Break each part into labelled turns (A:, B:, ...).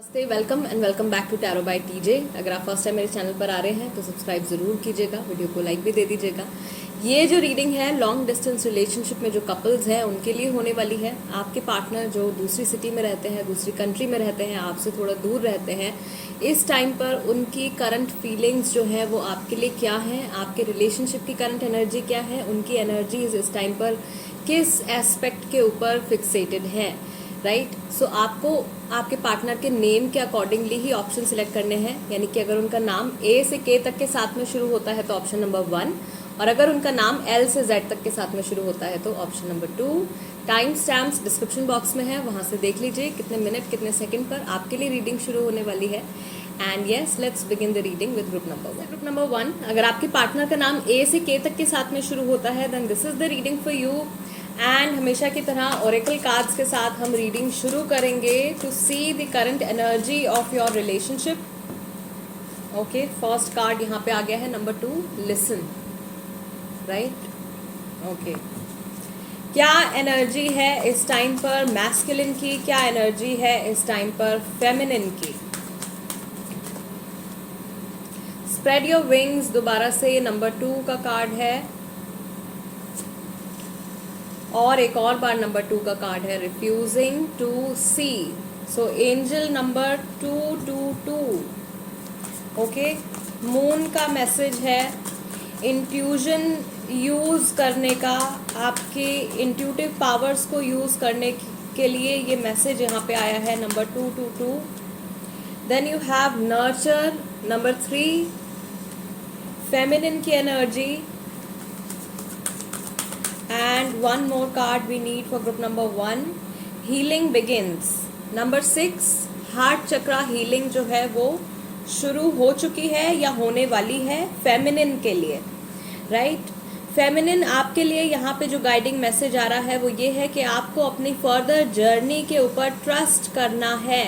A: नमस्ते, welcome back to tarot by TJ. अगर आप फर्स्ट टाइम मेरे चैनल पर आ रहे हैं तो सब्सक्राइब ज़रूर कीजिएगा, वीडियो को लाइक भी दे दीजिएगा। ये जो रीडिंग है लॉन्ग डिस्टेंस रिलेशनशिप में जो कपल्स हैं उनके लिए होने वाली है। आपके पार्टनर जो दूसरी सिटी में रहते हैं, दूसरी कंट्री में रहते हैं, आपसे थोड़ा दूर रहते हैं, इस टाइम पर उनकी करंट फीलिंग्स जो है वो आपके लिए क्या हैं, आपके रिलेशनशिप की करंट एनर्जी क्या है, उनकी एनर्जीज इस टाइम पर किस एस्पेक्ट के ऊपर फिक्सेटेड है, राइट। सो आपको आपके पार्टनर के नेम के अकॉर्डिंगली ही ऑप्शन सिलेक्ट करने हैं। यानी कि अगर उनका नाम ए से के तक के साथ में शुरू होता है तो ऑप्शन नंबर 1, और अगर उनका नाम एल से जेड तक के साथ में शुरू होता है तो option number 2। Time stamps description box में है, वहां से देख लीजिए कितने मिनट कितने सेकंड पर आपके लिए रीडिंग शुरू होने वाली है। And yes, let's begin the reading with group number 1। Group number 1, अगर आपके पार्टनर का नाम ए से के तक के साथ में शुरू होता है then this is the reading for you. And हमेशा की तरह ओरेकल कार्ड्स के साथ हम रीडिंग शुरू करेंगे to see the current energy of your relationship. Okay, first card यहाँ पे आ गया है नंबर 2, लिसन, राइट। ओके, क्या एनर्जी है इस टाइम पर मैस्कुलिन की, क्या एनर्जी है इस टाइम पर फेमिनिन की। स्प्रेड योर विंग्स, दोबारा से नंबर 2 का कार्ड है और एक और बार नंबर 2 का कार्ड है, refusing to see. So angel number 222। Okay, moon का मैसेज है इंट्यूजन यूज करने का, आपके इंट्यूटिव पावर्स को यूज करने के लिए ये मैसेज यहाँ पे आया है number 222। Then you have nurture number 3, feminine की energy. And one more card we need for group number 1, healing begins। Number 6, heart chakra healing जो है वो शुरू हो चुकी है या होने वाली है फेमिनिन के लिए, राइट। फेमिनिन आपके लिए यहाँ पे जो गाइडिंग मैसेज आ रहा है वो ये है कि आपको अपनी फर्दर जर्नी के ऊपर ट्रस्ट करना है।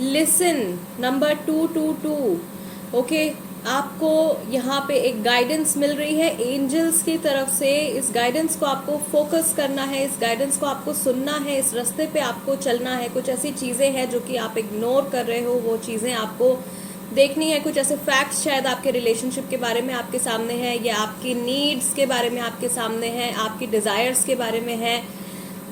A: Listen number 222। ओके, आपको यहाँ पे एक गाइडेंस मिल रही है एंजल्स की तरफ से। इस गाइडेंस को आपको फोकस करना है, इस गाइडेंस को आपको सुनना है, इस रास्ते पे आपको चलना है। कुछ ऐसी चीज़ें हैं जो कि आप इग्नोर कर रहे हो, वो चीज़ें आपको देखनी है। कुछ ऐसे फैक्ट्स शायद आपके रिलेशनशिप के बारे में आपके सामने हैं, या आपकी नीड्स के बारे में आपके सामने हैं, आपकी डिज़ायर्स के बारे में है,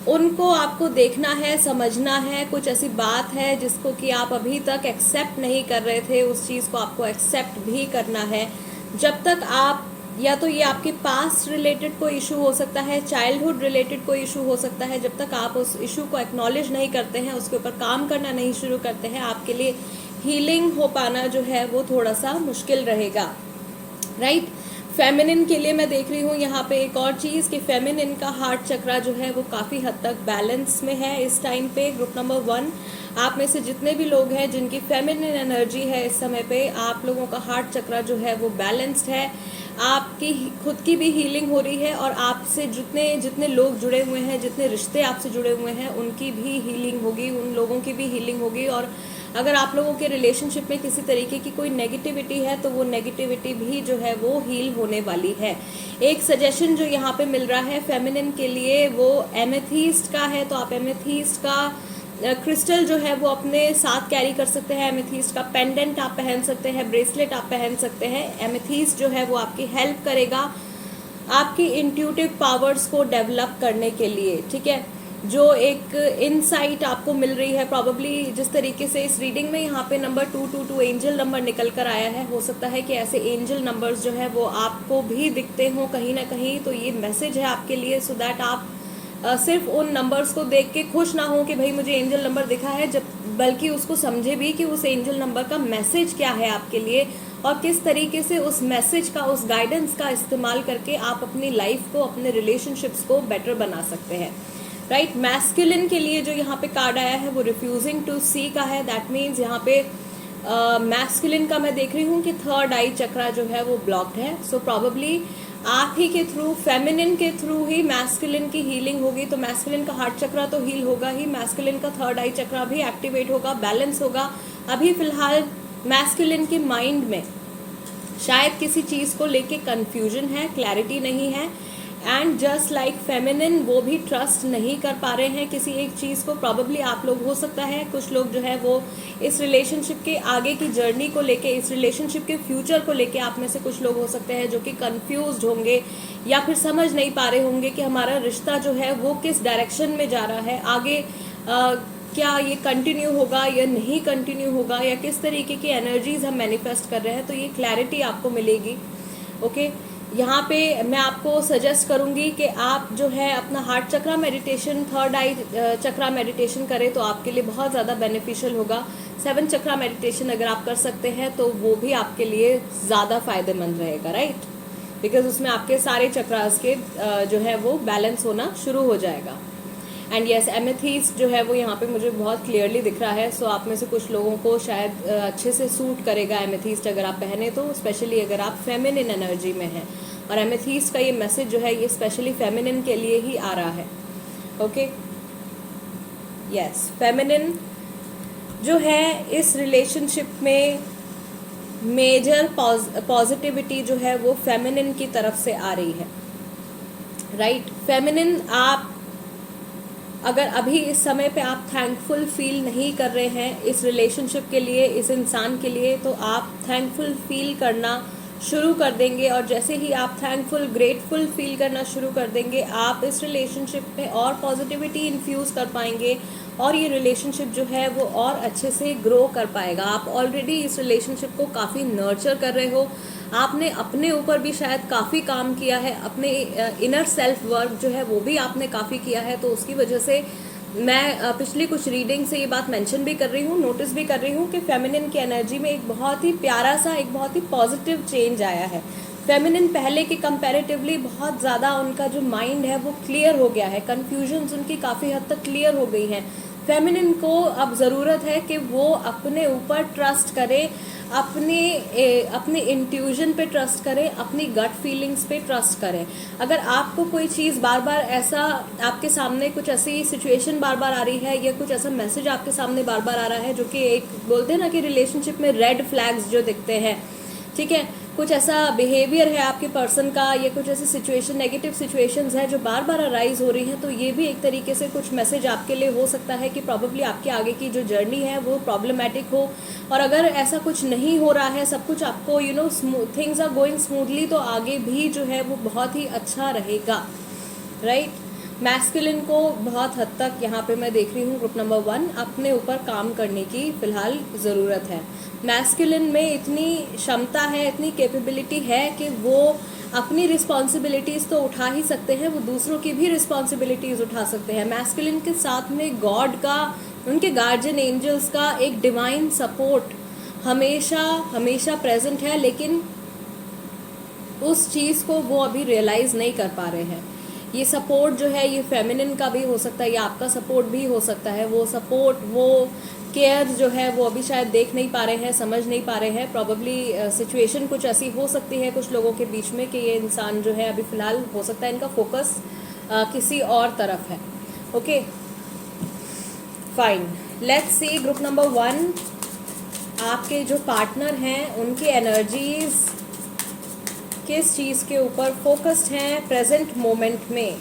A: उनको आपको देखना है, समझना है। कुछ ऐसी बात है जिसको कि आप अभी तक एक्सेप्ट नहीं कर रहे थे, उस चीज़ को आपको एक्सेप्ट भी करना है। जब तक आप, या तो ये आपके पास्ट रिलेटेड कोई इशू हो सकता है, चाइल्डहुड रिलेटेड कोई इशू हो सकता है, जब तक आप उस इशू को एक्नॉलेज नहीं करते हैं, उसके ऊपर काम करना नहीं शुरू करते हैं, आपके लिए हीलिंग हो पाना जो है वो थोड़ा सा मुश्किल रहेगा, राइट। फेमिनिन के लिए मैं देख रही हूँ यहाँ पे एक और चीज़ कि फेमिनिन का हार्ट चक्रा जो है वो काफ़ी हद तक बैलेंस में है इस टाइम पे। ग्रुप नंबर 1, आप में से जितने भी लोग हैं जिनकी फेमिनिन एनर्जी है इस समय पे, आप लोगों का हार्ट चक्रा जो है वो बैलेंस्ड है। आपकी खुद की भी हीलिंग हो रही है और आपसे जितने लोग जुड़े हुए हैं, जितने रिश्ते आपसे जुड़े हुए हैं, उनकी भी हीलिंग होगी, उन लोगों की भी हीलिंग होगी। और अगर आप लोगों के रिलेशनशिप में किसी तरीके की कोई नेगेटिविटी है तो वो नेगेटिविटी भी जो है वो हील होने वाली है। एक सजेशन जो यहाँ पे मिल रहा है फेमिनिन के लिए वो एमेथीस्ट का है, तो आप एमेथीस्ट का क्रिस्टल जो है वो अपने साथ कैरी कर सकते हैं। एमेथीस्ट का पेंडेंट आप पहन सकते हैं, ब्रेसलेट आप पहन सकते हैं। एमेथीस्ट जो है वो आपकी हेल्प करेगा आपकी इंट्यूटिव पावर्स को डेवलप करने के लिए, ठीक है। जो एक इनसाइट आपको मिल रही है, प्रॉबेबली जिस तरीके से इस रीडिंग में यहाँ पे नंबर 222 एंजल नंबर निकल कर आया है, हो सकता है कि ऐसे एंजल नंबर्स जो है वो आपको भी दिखते हों कहीं ना कहीं। तो ये मैसेज है आपके लिए, सो दैट आप सिर्फ उन नंबर्स को देख के खुश ना हो कि भाई मुझे एंजल नंबर दिखा है, जब बल्कि उसको समझे भी कि उस एंजल नंबर का मैसेज क्या है आपके लिए, और किस तरीके से उस मैसेज का, उस गाइडेंस का इस्तेमाल करके आप अपनी लाइफ को, अपने रिलेशनशिप्स को बेटर बना सकते हैं, राइट। मैस्कुलिन के लिए जो यहाँ पे कार्ड आया है वो रिफ्यूजिंग टू सी का है। दैट मीन्स यहाँ पे मैस्कुलिन का मैं देख रही हूँ कि थर्ड आई चक्रा जो है वो ब्लॉक्ड है। सो प्रॉबेबली आप ही के थ्रू, फेमिनिन के थ्रू ही मैस्कुलिन की हीलिंग होगी। तो मैस्कुलिन का हार्ट चक्रा तो हील होगा ही, मैस्कुलिन का थर्ड आई चक्रा भी एक्टिवेट होगा, बैलेंस होगा। अभी फिलहाल मैस्कुलिन के माइंड में शायद किसी चीज़ को लेके कंफ्यूजन है, क्लैरिटी नहीं है। एंड जस्ट लाइक फेमिनिन, वो भी ट्रस्ट नहीं कर पा रहे हैं किसी एक चीज़ को। प्रॉबेबली आप लोग, हो सकता है कुछ लोग जो है वो इस रिलेशनशिप के आगे की जर्नी को लेके, इस रिलेशनशिप के फ्यूचर को लेके, आप में से कुछ लोग हो सकते हैं जो कि कंफ्यूज्ड होंगे या फिर समझ नहीं पा रहे होंगे कि हमारा रिश्ता जो है वो किस डायरेक्शन में जा रहा है आगे। क्या ये कंटिन्यू होगा या नहीं कंटिन्यू होगा, या किस तरीके की एनर्जीज हम मैनिफेस्ट कर रहे हैं, तो ये क्लैरिटी आपको मिलेगी। ओके, यहाँ पे मैं आपको सजेस्ट करूँगी कि आप जो है अपना हार्ट चक्रा मेडिटेशन, थर्ड आई चक्रा मेडिटेशन करें तो आपके लिए बहुत ज़्यादा बेनिफिशियल होगा। 7 चक्रा मेडिटेशन अगर आप कर सकते हैं तो वो भी आपके लिए ज़्यादा फायदेमंद रहेगा, राइट, बिकॉज उसमें आपके सारे चक्रास के जो है वो बैलेंस होना शुरू हो जाएगा। एंड यस, एमेथीस्ट जो है वो यहाँ पे मुझे बहुत क्लियरली दिख रहा है। सो आप में से कुछ लोगों को शायद अच्छे से सूट करेगा एमेथीस्ट अगर आप पहने तो, स्पेशली अगर आप फेमिनिन एनर्जी में हैं। और एमेथीस्ट का ये मैसेज जो है ये स्पेशली फेमिनिन के लिए ही आ रहा है। ओके, यस, फेमिनिन जो है इस रिलेशनशिप में मेजर पॉजिटिविटी जो है वो फेमिनिन की तरफ से आ रही है, राइट। फेमिनिन, आप अगर अभी इस समय पे आप थैंकफुल फील नहीं कर रहे हैं इस रिलेशनशिप के लिए, इस इंसान के लिए, तो आप थैंकफुल फील करना शुरू कर देंगे। और जैसे ही आप थैंकफुल, ग्रेटफुल फील करना शुरू कर देंगे, आप इस रिलेशनशिप में और पॉजिटिविटी इन्फ्यूज कर पाएंगे और ये रिलेशनशिप जो है वो और अच्छे से ग्रो कर पाएगा। आप ऑलरेडी इस रिलेशनशिप को काफ़ी नर्चर कर रहे हो, आपने अपने ऊपर भी शायद काफ़ी काम किया है, अपने इनर सेल्फ वर्क जो है वो भी आपने काफ़ी किया है। तो उसकी वजह से मैं पिछली कुछ रीडिंग से ये बात मेंशन भी कर रही हूँ, नोटिस भी कर रही हूँ कि फेमिनिन की एनर्जी में एक बहुत ही प्यारा सा, एक बहुत ही पॉजिटिव चेंज आया है। फेमिनिन पहले के कंपैरेटिवली बहुत ज़्यादा उनका जो माइंड है वो क्लियर हो गया है, कन्फ्यूजन्स उनकी काफ़ी हद तक क्लियर हो गई हैं। फेमिनिन को अब ज़रूरत है कि वो अपने ऊपर ट्रस्ट करे, अपने इंट्यूजन पे ट्रस्ट करें, अपनी गट फीलिंग्स पे ट्रस्ट करें। अगर आपको कोई चीज़ बार बार ऐसा, आपके सामने कुछ ऐसी सिचुएशन बार बार आ रही है या कुछ ऐसा मैसेज आपके सामने बार बार आ रहा है जो कि एक बोलते हैं ना कि रिलेशनशिप में रेड फ्लैग्स जो दिखते हैं, ठीक है, कुछ ऐसा बिहेवियर है आपके पर्सन का या कुछ ऐसी सिचुएशन, नेगेटिव सिचुएशंस है जो बार बार अराइज हो रही हैं, तो ये भी एक तरीके से कुछ मैसेज आपके लिए हो सकता है कि प्रॉब्ली आपके आगे की जो जर्नी है वो प्रॉब्लमैटिक हो। और अगर ऐसा कुछ नहीं हो रहा है, सब कुछ आपको थिंग्स आर गोइंग स्मूथली, तो आगे भी जो है वो बहुत ही अच्छा रहेगा, राइट। मैस्कुलिन को बहुत हद तक यहाँ पे मैं देख रही हूँ ग्रुप नंबर 1 अपने ऊपर काम करने की फ़िलहाल ज़रूरत है। मैस्कुलिन में इतनी क्षमता है, इतनी कैपेबिलिटी है कि वो अपनी रिस्पॉन्सिबिलिटीज़ तो उठा ही सकते हैं, वो दूसरों की भी रिस्पॉन्सिबिलिटीज़ उठा सकते हैं। मैस्कुलिन के साथ में गॉड का, उनके गार्जियन एंजल्स का एक डिवाइन सपोर्ट हमेशा हमेशा प्रेजेंट है, लेकिन उस चीज़ को वो अभी रियलाइज़ नहीं कर पा रहे हैं। ये सपोर्ट जो है ये फेमिनिन का भी हो सकता है, या आपका सपोर्ट भी हो सकता है। वो सपोर्ट, वो केयर जो है वो अभी शायद देख नहीं पा रहे हैं, समझ नहीं पा रहे हैं। प्रॉबेबली सिचुएशन कुछ ऐसी हो सकती है कुछ लोगों के बीच में कि ये इंसान जो है अभी फ़िलहाल हो सकता है इनका फोकस किसी और तरफ है। Okay, fine, let's see group number 1 आपके जो पार्टनर हैं उनकी एनर्जीज़ किस चीज़ के ऊपर फोकस्ड हैं प्रेजेंट मोमेंट में।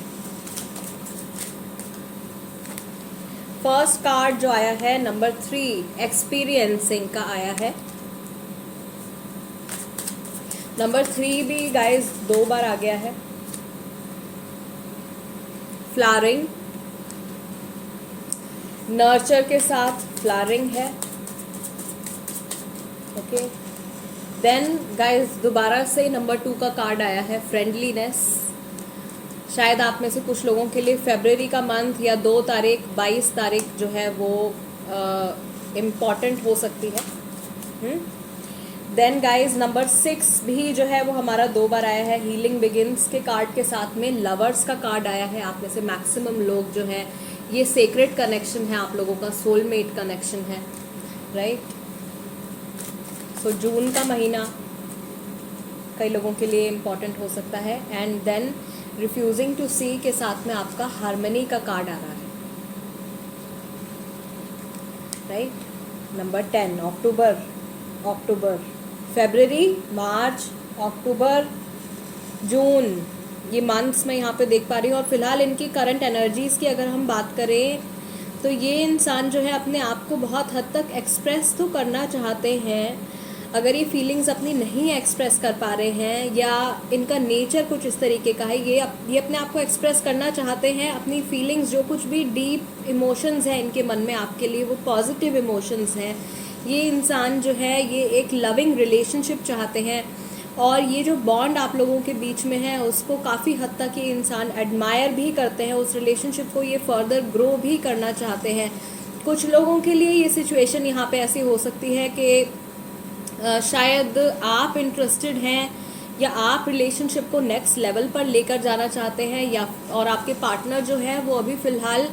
A: फर्स्ट कार्ड जो आया है नंबर 3 एक्सपीरियंसिंग का आया है। नंबर 3 भी गाइस 2 बार आ गया है। फ्लावरिंग, नर्चर के साथ फ्लावरिंग है। ओके, देन गाइस दोबारा से नंबर 2 का कार्ड आया है फ्रेंडलीनेस। शायद आप में से कुछ लोगों के लिए फरवरी का मंथ या 2 तारीख 22 तारीख जो है वो इम्पॉर्टेंट हो सकती है। देन गाइस नंबर 6 भी जो है वो हमारा 2 बार आया है। हीलिंग बिगिंस के कार्ड के साथ में लवर्स का कार्ड आया है। आप में से मैक्सिमम लोग जो है ये सेक्रेट कनेक्शन है, आप लोगों का सोलमेट कनेक्शन है, राइट। सो जून का महीना कई लोगों के लिए इम्पॉर्टेंट हो सकता है। एंड देन रिफ्यूजिंग टू सी के साथ में आपका हार्मनी का कार्ड आ रहा है, राइट। नंबर 10 अक्टूबर, फरवरी, मार्च, अक्टूबर, जून, ये मंथ्स मैं यहाँ पे देख पा रही हूँ। और फिलहाल इनकी करंट एनर्जीज़ की अगर हम बात करें तो ये इंसान जो है अपने आप को बहुत हद तक एक्सप्रेस तो करना चाहते हैं। अगर ये फीलिंग्स अपनी नहीं एक्सप्रेस कर पा रहे हैं या इनका नेचर कुछ इस तरीके का है, ये अपने आप को एक्सप्रेस करना चाहते हैं, अपनी फीलिंग्स जो कुछ भी डीप इमोशंस हैं इनके मन में आपके लिए, वो पॉजिटिव इमोशंस हैं। ये इंसान जो है ये एक लविंग रिलेशनशिप चाहते हैं और ये जो बॉन्ड आप लोगों के बीच में है उसको काफ़ी हद तक ये इंसान एडमायर भी करते हैं, उस रिलेशनशिप को ये फर्दर ग्रो भी करना चाहते हैं। कुछ लोगों के लिए ये सिचुएशन यहाँ पे ऐसी हो सकती है कि शायद आप इंटरेस्टेड हैं या आप रिलेशनशिप को नेक्स्ट लेवल पर लेकर जाना चाहते हैं, या और आपके पार्टनर जो है वो अभी फ़िलहाल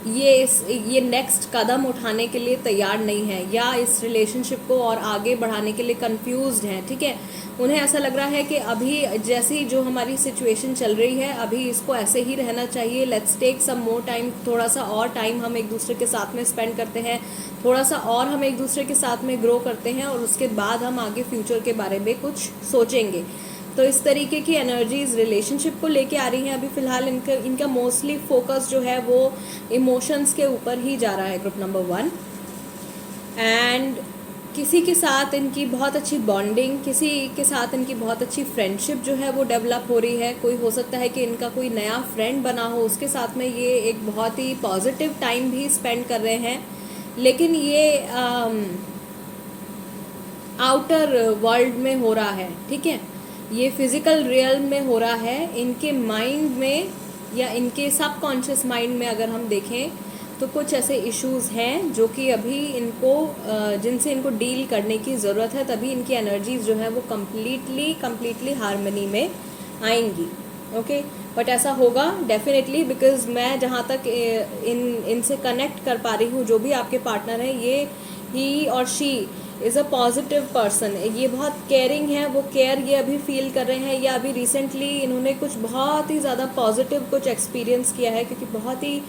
A: ये नेक्स्ट कदम उठाने के लिए तैयार नहीं है या इस रिलेशनशिप को और आगे बढ़ाने के लिए कंफ्यूज्ड हैं। ठीक है, उन्हें ऐसा लग रहा है कि अभी जैसी जो हमारी सिचुएशन चल रही है अभी इसको ऐसे ही रहना चाहिए, let's take some more time, थोड़ा सा और टाइम हम एक दूसरे के साथ में स्पेंड करते हैं, थोड़ा सा और हम एक दूसरे के साथ में ग्रो करते हैं और उसके बाद हम आगे फ्यूचर के बारे में कुछ सोचेंगे। तो इस तरीके की एनर्जीज रिलेशनशिप को लेके आ रही हैं। अभी फ़िलहाल इनका मोस्टली फोकस जो है वो इमोशंस के ऊपर ही जा रहा है, ग्रुप नंबर 1। एंड किसी के साथ इनकी बहुत अच्छी बॉन्डिंग, किसी के साथ इनकी बहुत अच्छी फ्रेंडशिप जो है वो डेवलप हो रही है। कोई हो सकता है कि इनका कोई नया फ्रेंड बना हो, उसके साथ में ये एक बहुत ही पॉजिटिव टाइम भी स्पेंड कर रहे हैं। लेकिन ये आउटर वर्ल्ड में हो रहा है, ठीक है, ये फिजिकल रियल में हो रहा है। इनके माइंड में या इनके सबकॉन्शियस माइंड में अगर हम देखें तो कुछ ऐसे इश्यूज हैं जो कि अभी इनको जिनसे इनको डील करने की ज़रूरत है, तभी इनकी एनर्जीज जो है वो कम्प्लीटली हार्मनी में आएंगी। ओके, बट ऐसा होगा डेफिनेटली, बिकॉज मैं जहाँ तक इनसे कनेक्ट कर पा रही हूँ, जो भी आपके पार्टनर हैं, ये ही और she is a positive person. ये बहुत केयरिंग है, वो केयर ये अभी फील कर रहे हैं या अभी रिसेंटली इन्होंने कुछ बहुत ही ज़्यादा पॉजिटिव कुछ एक्सपीरियंस किया है, क्योंकि बहुत ही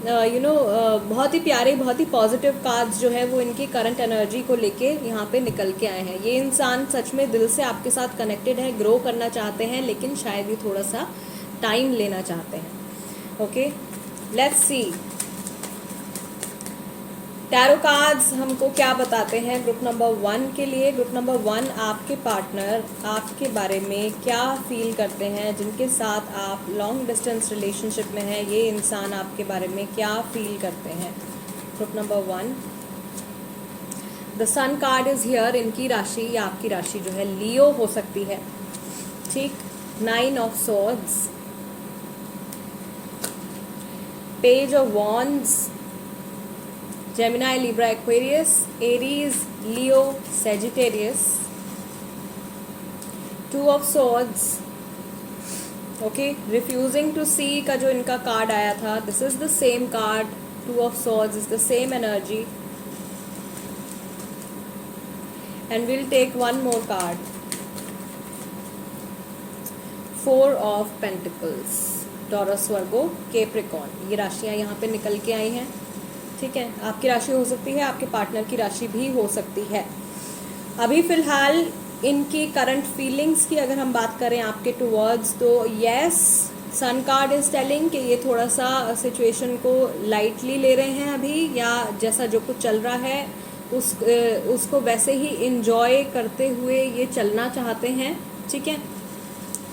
A: बहुत ही प्यारे, बहुत ही पॉजिटिव कार्ड्स जो है वो इनकी करंट एनर्जी को लेके यहाँ पे निकल के आए हैं। ये इंसान सच में दिल से आपके साथ कनेक्टेड है, ग्रो करना चाहते हैं, लेकिन शायद ये थोड़ा सा टाइम लेना चाहते हैं। Okay, let's see tarot cards हमको क्या बताते हैं ग्रुप नंबर 1 के लिए। ग्रुप नंबर 1, आपके पार्टनर आपके बारे में क्या फील करते हैं, जिनके साथ आप लॉन्ग डिस्टेंस रिलेशनशिप में हैं, ये इंसान आपके बारे में क्या फील करते हैं। Group number 1, the sun card is here. इनकी राशि या आपकी राशि जो है लियो हो सकती है, ठीक। 9 of swords, page of wands, Gemini, Libra, Aquarius, Aries, Leo, Sagittarius, 2 of Swords, okay, refusing to see का जो इनका कार्ड आया था, this is the same card, 2 of Swords is the same energy, and we'll take one more card, 4 of Pentacles, Taurus, Virgo, Capricorn। ये राशियाँ यहाँ पे निकल के आई हैं, ठीक है। आपकी राशि हो सकती है, आपके पार्टनर की राशि भी हो सकती है। अभी फ़िलहाल इनकी करंट फीलिंग्स की अगर हम बात करें आपके टुवर्ड्स, तो yes, sun card is telling कि ये थोड़ा सा सिचुएशन को लाइटली ले रहे हैं अभी, या जैसा जो कुछ चल रहा है उसको वैसे ही इंजॉय करते हुए ये चलना चाहते हैं, ठीक है।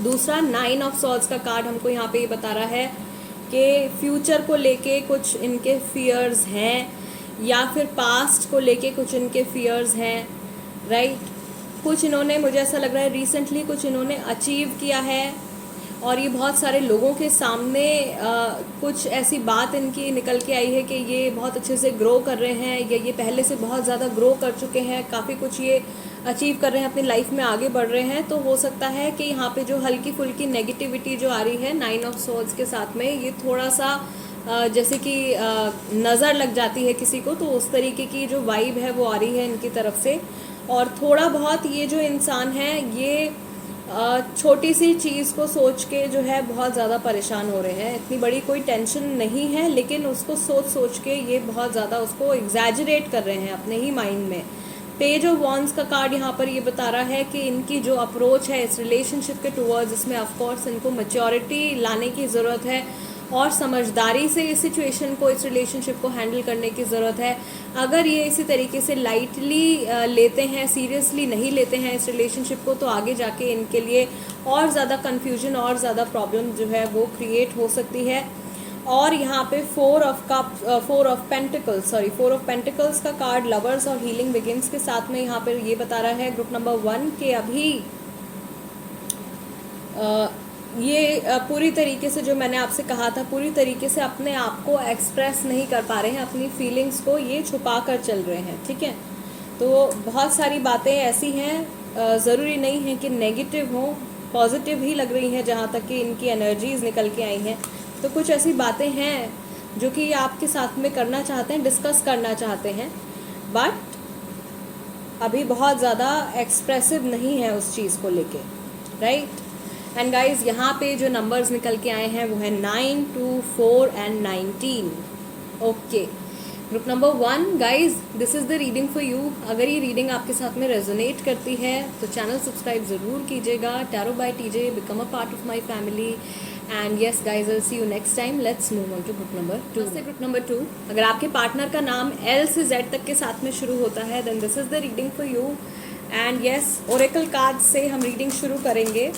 A: दूसरा 9 ऑफ सॉर्ड्स का कार्ड हमको यहाँ पे ये बता रहा है कि फ्यूचर को लेके कुछ इनके फियर्स हैं, या फिर पास्ट को लेके कुछ इनके फियर्स हैं, राइट। कुछ इन्होंने, मुझे ऐसा लग रहा है रिसेंटली कुछ इन्होंने अचीव किया है और ये बहुत सारे लोगों के सामने कुछ ऐसी बात इनकी निकल के आई है कि ये बहुत अच्छे से ग्रो कर रहे हैं, या ये पहले से बहुत ज़्यादा ग्रो कर चुके हैं, काफ़ी कुछ ये अचीव कर रहे हैं, अपनी लाइफ में आगे बढ़ रहे हैं। तो हो सकता है कि यहाँ पे जो हल्की फुल्की नेगेटिविटी जो आ रही है 9 ऑफ सॉर्ड्स के साथ में, ये थोड़ा सा जैसे कि नज़र लग जाती है किसी को, तो उस तरीके की जो वाइब है वो आ रही है इनकी तरफ से। और थोड़ा बहुत ये जो इंसान है ये छोटी सी चीज़ को सोच के जो है बहुत ज़्यादा परेशान हो रहे हैं। इतनी बड़ी कोई टेंशन नहीं है, लेकिन उसको सोच के ये बहुत ज़्यादा उसको एग्जैजरेट कर रहे हैं अपने ही माइंड में। पेज ऑफ वॉन्ड्स का कार्ड यहाँ पर ये बता रहा है कि इनकी जो अप्रोच है इस रिलेशनशिप के टुवर्ड्स, इसमें ऑफकोर्स इनको मैच्योरिटी लाने की ज़रूरत है और समझदारी से इस सिचुएशन को, इस रिलेशनशिप को हैंडल करने की ज़रूरत है। अगर ये इसी तरीके से लाइटली लेते हैं, सीरियसली नहीं लेते हैं इस रिलेशनशिप को, तो आगे जाके इनके लिए और ज़्यादा कन्फ्यूजन और ज़्यादा प्रॉब्लम जो है वो क्रिएट हो सकती है। और यहाँ पे फोर ऑफ पेंटिकल्स का कार्ड लवर्स और हीलिंग बिगिंस के साथ में यहाँ पे ये बता रहा है ग्रुप नंबर 1 के अभी ये पूरी तरीके से, जो मैंने आपसे कहा था, पूरी तरीके से अपने आप को एक्सप्रेस नहीं कर पा रहे हैं, अपनी फीलिंग्स को ये छुपा कर चल रहे हैं, ठीक है। तो बहुत सारी बातें ऐसी हैं, ज़रूरी नहीं है कि नेगेटिव हो, पॉजिटिव ही लग रही हैं जहाँ तक कि इनकी एनर्जीज निकल के आई हैं। तो कुछ ऐसी बातें हैं जो कि ये आपके साथ में करना चाहते हैं, डिस्कस करना चाहते हैं, बट अभी बहुत ज़्यादा एक्सप्रेसिव नहीं है उस चीज़ को लेके, राइट। एंड गाइज यहाँ पे जो नंबर्स निकल के आए हैं वो है 9, 2, 4 and 19। Okay, group number 1 guys, this is the reading for you. अगर ये रीडिंग आपके साथ में रेजोनेट करती है तो चैनल सब्सक्राइब ज़रूर कीजिएगा। Tarot by TJ, become a part of my family. And yes guys, I will see you next time. Let's move on to group number 2। Group number 2, अगर आपके पार्टनर का नाम L से Z तक के साथ में शुरू होता है then this is the reading for you. And yes, oracle card से हम रीडिंग शुरू करेंगे।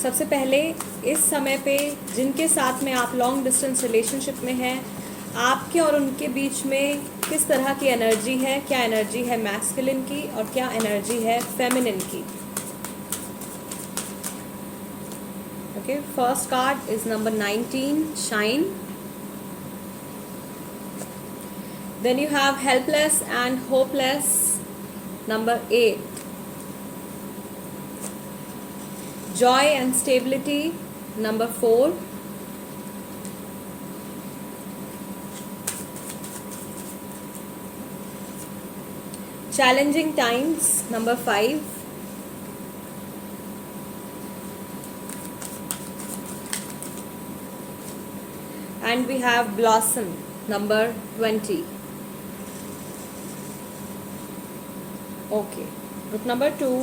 A: सबसे पहले इस समय पे जिनके साथ में आप लॉन्ग डिस्टेंस रिलेशनशिप में हैं, आपके और उनके बीच में किस तरह की एनर्जी है, क्या एनर्जी है मैस्कुलिन की और क्या एनर्जी है फेमिनिन की। Okay, first card is number 19, shine. Then you have helpless and hopeless, number 8। Joy and stability, number 4. Challenging times, number 5. And we have blossom, number 20. Okay, group number 2.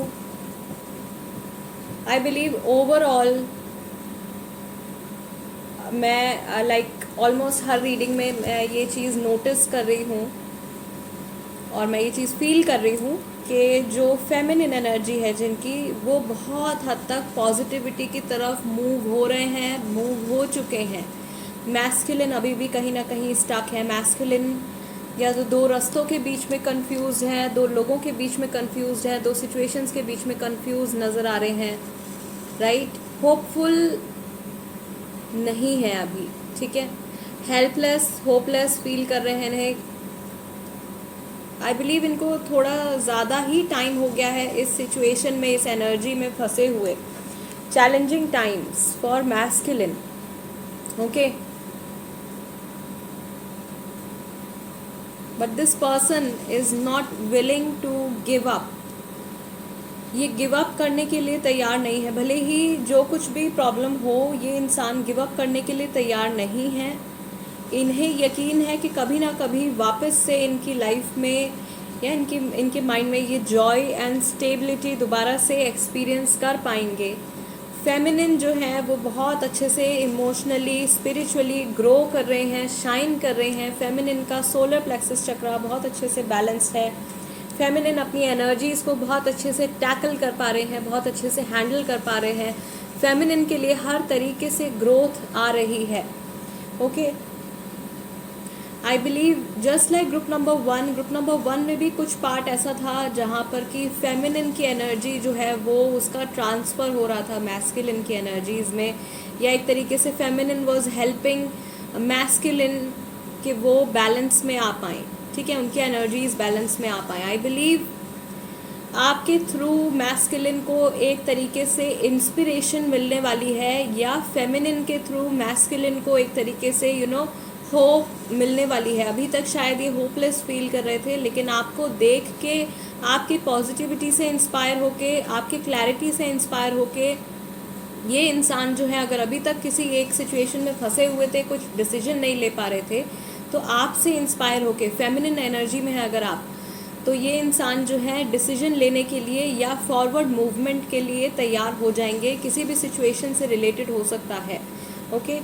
A: I believe overall मैं like almost हर reading में मैं ये चीज़ notice कर रही हूँ और मैं ये चीज़ फील कर रही हूँ कि जो फेमिनिन एनर्जी है जिनकी, वो बहुत हद तक पॉजिटिविटी की तरफ मूव हो रहे हैं, मूव हो चुके हैं। मैस्कुलिन अभी भी कहीं ना कहीं स्टक है। मैस्कुलिन या तो दो रस्तों के बीच में कंफ्यूज है, दो लोगों के बीच में कंफ्यूज है, दो सिचुएशंस के बीच में कंफ्यूज नज़र आ रहे हैं, राइट। होपफुल नहीं है अभी, ठीक है। हेल्पलेस, होपलेस फील कर रहे हैं। आई बिलीव इनको थोड़ा ज़्यादा ही टाइम हो गया है इस सिचुएशन में, इस एनर्जी में फंसे हुए। Challenging times for masculine, okay. But this person is not willing to give up. ये गिव अप करने के लिए तैयार नहीं है, भले ही जो कुछ भी प्रॉब्लम हो, ये इंसान गिव अप करने के लिए तैयार नहीं है। इन्हें यकीन है कि कभी ना कभी वापस से इनकी लाइफ में या इनके माइंड में ये जॉय एंड स्टेबिलिटी दोबारा से एक्सपीरियंस कर पाएंगे। फेमिनिन जो है वो बहुत अच्छे से इमोशनली, स्पिरिचुअली ग्रो कर रहे हैं, शाइन कर रहे हैं। फेमिनिन का सोलर प्लेक्सस चक्रा बहुत अच्छे से बैलेंस्ड है। फेमिनिन अपनी एनर्जीज़ को बहुत अच्छे से टैकल कर पा रहे हैं, बहुत अच्छे से हैंडल कर पा रहे हैं। फेमिनिन के लिए हर तरीके से ग्रोथ आ रही है, okay. I believe just like group number 1 में भी कुछ पार्ट ऐसा था जहाँ पर कि फेमिनिन की एनर्जी जो है वो उसका ट्रांसफ़र हो रहा था मैस्कुलिन की एनर्जीज़ में, या एक तरीके से फेमिनिन वाज हेल्पिंग मैस्कुलिन कि वो बैलेंस में आ पाएँ, ठीक है, उनकी एनर्जीज बैलेंस में आ पाए। आई बिलीव आपके थ्रू मैस्कुलिन को एक तरीके से इंस्पिरेशन मिलने वाली है, या फेमिनिन के थ्रू मैस्कुलिन को एक तरीके से होप मिलने वाली है। अभी तक शायद ये होपलेस फील कर रहे थे, लेकिन आपको देख के, आपकी पॉजिटिविटी से इंस्पायर होके, आपकी क्लैरिटी से इंस्पायर होके, ये इंसान जो है अगर अभी तक किसी एक सिचुएशन में फंसे हुए थे, कुछ डिसीजन नहीं ले पा रहे थे, तो आपसे इंस्पायर होके, फेमिनिन एनर्जी में है अगर आप, तो ये इंसान जो है डिसीजन लेने के लिए या फॉरवर्ड मूवमेंट के लिए तैयार हो जाएंगे, किसी भी सिचुएशन से रिलेटेड हो सकता है। ओके,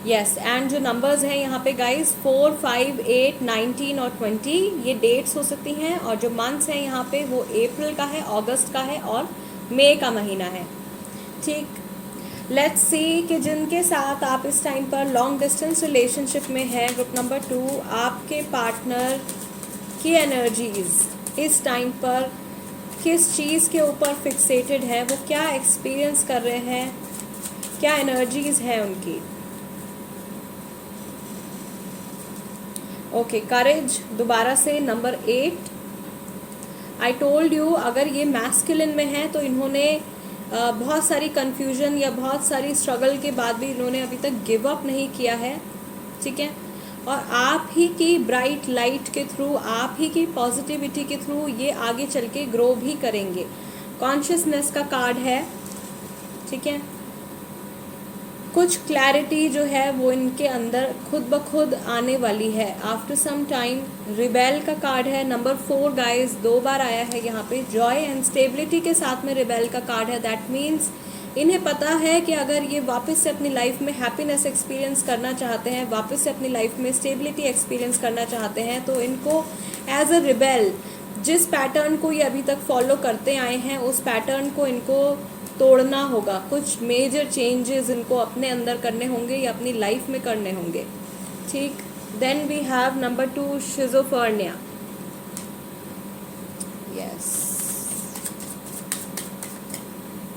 A: यस, एंड जो नंबर्स हैं यहाँ पे गाइस 4, 5, 8, 19 और 20 ये डेट्स हो सकती हैं, और जो मंथ्स हैं यहाँ पे वो अप्रैल का है, अगस्त का है और मई का महीना है। ठीक, लेट्स सी कि जिनके साथ आप इस टाइम पर लॉन्ग डिस्टेंस रिलेशनशिप में हैं, ग्रुप नंबर 2, आपके पार्टनर की एनर्जीज इस टाइम पर किस चीज़ के ऊपर फिक्सेटेड है, वो क्या एक्सपीरियंस कर रहे हैं, क्या एनर्जीज हैं उनकी। ओके, करेज दोबारा से नंबर 8। आई टोल्ड यू अगर ये मैस्कुलिन में है तो इन्होंने बहुत सारी कन्फ्यूजन या बहुत सारी स्ट्रगल के बाद भी इन्होंने अभी तक गिव अप नहीं किया है। ठीक है, और आप ही की ब्राइट लाइट के थ्रू, आप ही की पॉजिटिविटी के थ्रू ये आगे चल के ग्रो भी करेंगे। कॉन्शियसनेस का कार्ड है। ठीक है, कुछ क्लैरिटी जो है वो इनके अंदर खुद ब खुद आने वाली है आफ्टर सम टाइम। रिबेल का कार्ड है नंबर 4 गाइस, 2 बार आया है यहाँ पे। जॉय एंड स्टेबिलिटी के साथ में रिबेल का कार्ड है। दैट मीन्स इन्हें पता है कि अगर ये वापस से अपनी लाइफ में हैप्पीनेस एक्सपीरियंस करना चाहते हैं, वापस से अपनी लाइफ में स्टेबिलिटी एक्सपीरियंस करना चाहते हैं, तो इनको एज अ रिबेल जिस पैटर्न को ये अभी तक फॉलो करते आए हैं उस पैटर्न को इनको तोड़ना होगा। कुछ मेजर चेंजेस इनको अपने अंदर करने होंगे या अपनी लाइफ में करने होंगे। ठीक, then we have number 2 schizophrenia. Yes,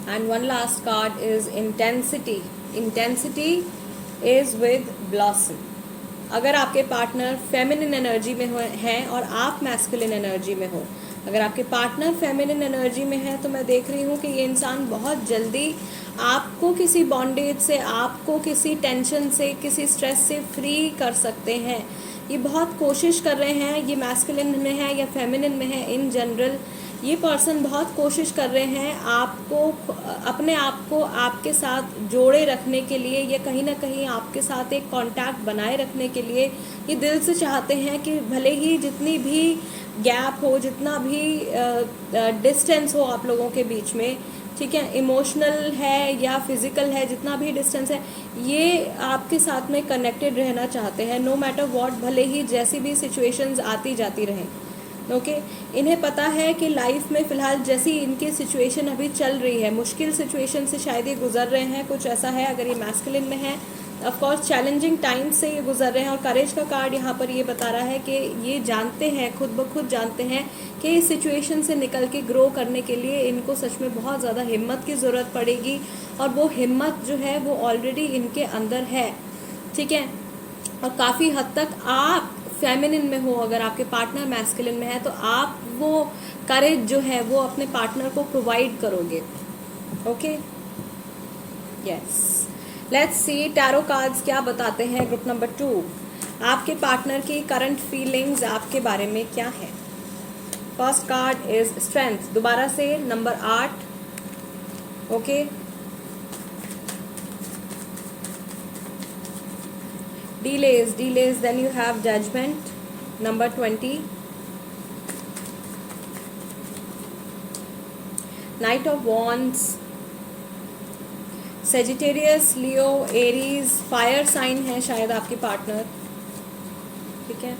A: and one last card is intensity. Intensity is with blossom. अगर आपके पार्टनर फेमिनिन एनर्जी में हैं और आप मैस्कुलिन एनर्जी में हो, अगर आपके पार्टनर फेमिनिन एनर्जी में है तो मैं देख रही हूँ कि ये इंसान बहुत जल्दी आपको किसी बॉन्डेज से, आपको किसी टेंशन से, किसी स्ट्रेस से फ्री कर सकते हैं। ये बहुत कोशिश कर रहे हैं, ये मैस्कुलिन में है या फेमिनिन में है, इन जनरल ये पर्सन बहुत कोशिश कर रहे हैं आपको, अपने आप को आपके साथ जोड़े रखने के लिए या कहीं ना कहीं आपके साथ एक कांटेक्ट बनाए रखने के लिए ये दिल से चाहते हैं कि भले ही जितनी भी गैप हो, जितना भी डिस्टेंस हो आप लोगों के बीच में, ठीक है, इमोशनल है या फिजिकल है, जितना भी डिस्टेंस है, ये आपके साथ में कनेक्टेड रहना चाहते हैं नो मैटर व्हाट, भले ही जैसी भी सिचुएशंस आती जाती रहें। ओके, इन्हें पता है कि लाइफ में फ़िलहाल जैसी इनकी सिचुएशन अभी चल रही है, मुश्किल सिचुएशन से शायद ये गुजर रहे हैं, कुछ ऐसा है। अगर ये मैस्कुलिन में है, ऑफ कोर्स चैलेंजिंग टाइम से ये गुजर रहे हैं। और करेज का कार्ड यहाँ पर ये बता रहा है कि ये जानते हैं, खुद ब खुद जानते हैं कि इस सिचुएशन से निकल के ग्रो करने के लिए इनको सच में बहुत ज़्यादा हिम्मत की ज़रूरत पड़ेगी, और वो हिम्मत जो है वो ऑलरेडी इनके अंदर है। ठीक है, और काफ़ी हद तक आप फेमिनिन में हो, अगर आपके पार्टनर मैस्कुलिन में है तो आप वो करेज जो है वो अपने पार्टनर को प्रोवाइड करोगे। Okay, yes, let's see tarot cards क्या बताते हैं। ग्रुप नंबर 2, आपके पार्टनर की करंट फीलिंग्स आपके बारे में क्या है। फर्स्ट कार्ड इज स्ट्रेंथ, दोबारा से number 8। Okay, delays, then you have judgment, number 20, knight of wands, Sagittarius, Leo, Aries, fire sign है शायद आपके पार्टनर। ठीक है,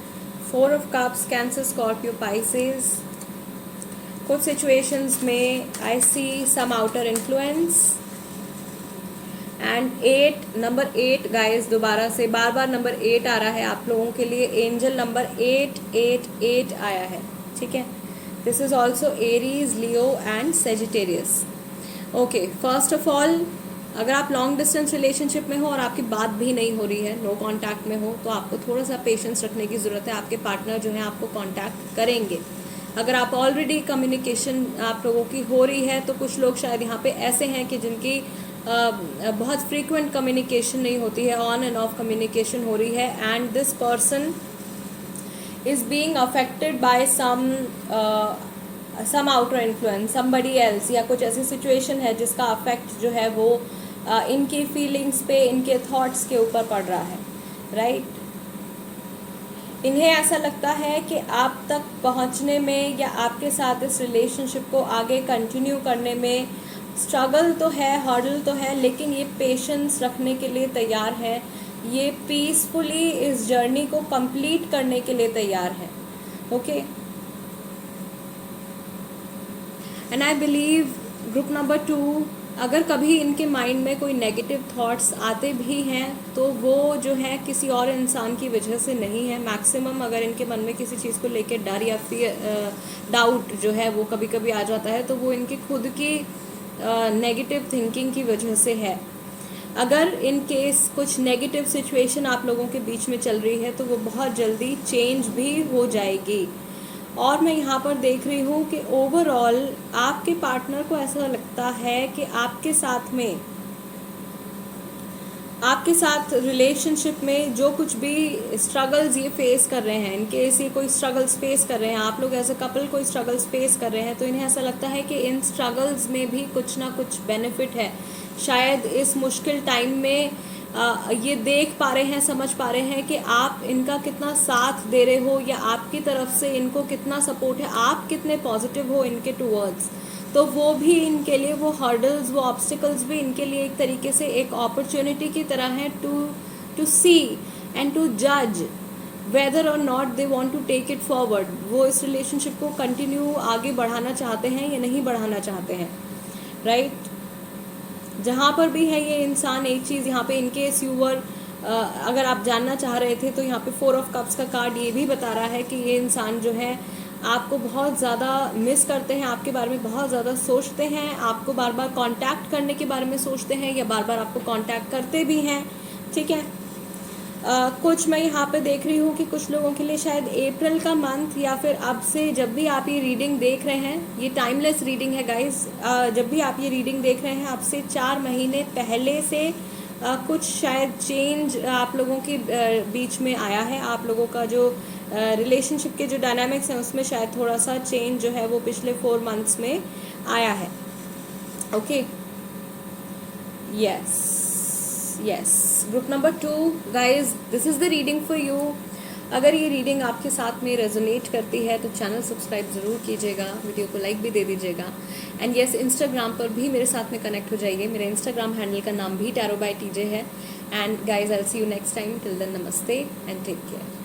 A: 4 of cups, Cancer, Scorpio, Pisces. कुछ सिचुएशंस में I see some outer influence. And 8, number 8 guys, दोबारा से बार बार number 8 आ रहा है आप लोगों के लिए। एंजल नंबर 888 आया है। ठीक है, this is also Aries, Leo and Sagittarius. Okay, first of all, अगर आप लॉन्ग डिस्टेंस रिलेशनशिप में हो और आपकी बात भी नहीं हो रही है, नो कांटेक्ट में हो, तो आपको थोड़ा सा पेशेंस रखने की ज़रूरत है। आपके पार्टनर जो है आपको कांटेक्ट करेंगे। अगर आप ऑलरेडी कम्युनिकेशन आप लोगों की हो रही है, तो कुछ लोग शायद यहाँ पे ऐसे हैं कि जिनकी बहुत फ्रीक्वेंट कम्युनिकेशन नहीं होती है, ऑन एंड ऑफ कम्युनिकेशन हो रही है, and this person is being affected by some outer influence, somebody else, या कुछ ऐसी सिचुएशन है जिसका अफेक्ट जो है वो इनकी फीलिंग्स पे, इनके थॉट्स के ऊपर पड़ रहा है। राइट, इन्हें ऐसा लगता है कि आप तक पहुंचने में या आपके साथ इस रिलेशनशिप को आगे कंटिन्यू करने में स्ट्रगल तो है, हर्डल तो है, लेकिन ये पेशेंस रखने के लिए तैयार है, ये पीसफुली इस जर्नी को कंप्लीट करने के लिए तैयार है. Okay, and I believe group number 2, अगर कभी इनके माइंड में कोई नेगेटिव थॉट्स आते भी हैं तो वो जो है किसी और इंसान की वजह से नहीं है. मैक्सिमम अगर इनके मन में किसी चीज़ को लेकर डर या फिर डाउट जो है वो कभी कभी आ जाता है तो वो इनकी खुद की नेगेटिव थिंकिंग की वजह से है. अगर इन केस कुछ नेगेटिव सिचुएशन आप लोगों के बीच में चल रही है तो वो बहुत जल्दी चेंज भी हो जाएगी. और मैं यहाँ पर देख रही हूँ कि ओवरऑल आपके पार्टनर को ऐसा लगता है कि आपके साथ रिलेशनशिप में जो कुछ भी स्ट्रगल्स ये फेस कर रहे हैं, इनकेस ये कोई स्ट्रगल्स फेस कर रहे हैं, आप लोग एज अ कपल कोई स्ट्रगल्स फेस कर रहे हैं, तो इन्हें ऐसा लगता है कि इन स्ट्रगल्स में भी कुछ ना कुछ बेनिफिट है. शायद इस मुश्किल टाइम में ये देख पा रहे हैं, समझ पा रहे हैं कि आप इनका कितना साथ दे रहे हो या आपकी तरफ से इनको कितना सपोर्ट है, आप कितने पॉजिटिव हो इनके टूवर्ड्स. तो वो भी इनके लिए, वो हर्डल्स, वो ऑब्स्टिकल्स भी इनके लिए एक तरीके से एक अपॉर्चुनिटी की तरह है टू सी एंड टू जज whether or not they want to take it forward. वो इस रिलेशनशिप को कंटिन्यू आगे बढ़ाना चाहते हैं या नहीं बढ़ाना चाहते हैं. राइट, जहाँ पर भी है ये इंसान, एक चीज़ यहाँ पे इनकेस यूवर अगर आप जानना चाह रहे थे तो यहाँ पे 4 ऑफ कप्स का कार्ड ये भी बता रहा है कि ये इंसान जो है आपको बहुत ज़्यादा मिस करते हैं, आपके बारे में बहुत ज़्यादा सोचते हैं, आपको बार बार कांटेक्ट करने के बारे में सोचते हैं या बार बार आपको कांटेक्ट करते भी हैं. ठीक है, कुछ मैं यहाँ पे देख रही हूँ कि कुछ लोगों के लिए शायद अप्रैल का मंथ या फिर अब से जब भी आप ये रीडिंग देख रहे हैं, ये टाइमलेस रीडिंग है गाइस, जब भी आप ये रीडिंग देख रहे हैं अब से 4 महीने पहले से कुछ शायद चेंज आप लोगों के बीच में आया है. आप लोगों का जो रिलेशनशिप के जो डायनामिक्स हैं उसमें शायद थोड़ा सा चेंज जो है वो पिछले 4 मंथ्स में आया है. Okay, yes, group number 2 guys, this is the reading for you. अगर ये रीडिंग आपके साथ में रेजोनेट करती है तो चैनल सब्सक्राइब ज़रूर कीजिएगा, वीडियो को लाइक भी दे दीजिएगा. एंड यस, इंस्टाग्राम पर भी मेरे साथ में कनेक्ट हो जाइए. मेरे इंस्टाग्राम हैंडल का नाम भी टैरो बाय टीजे है. And guys, I will see you next time. Till then, नमस्ते एंड टेक केयर.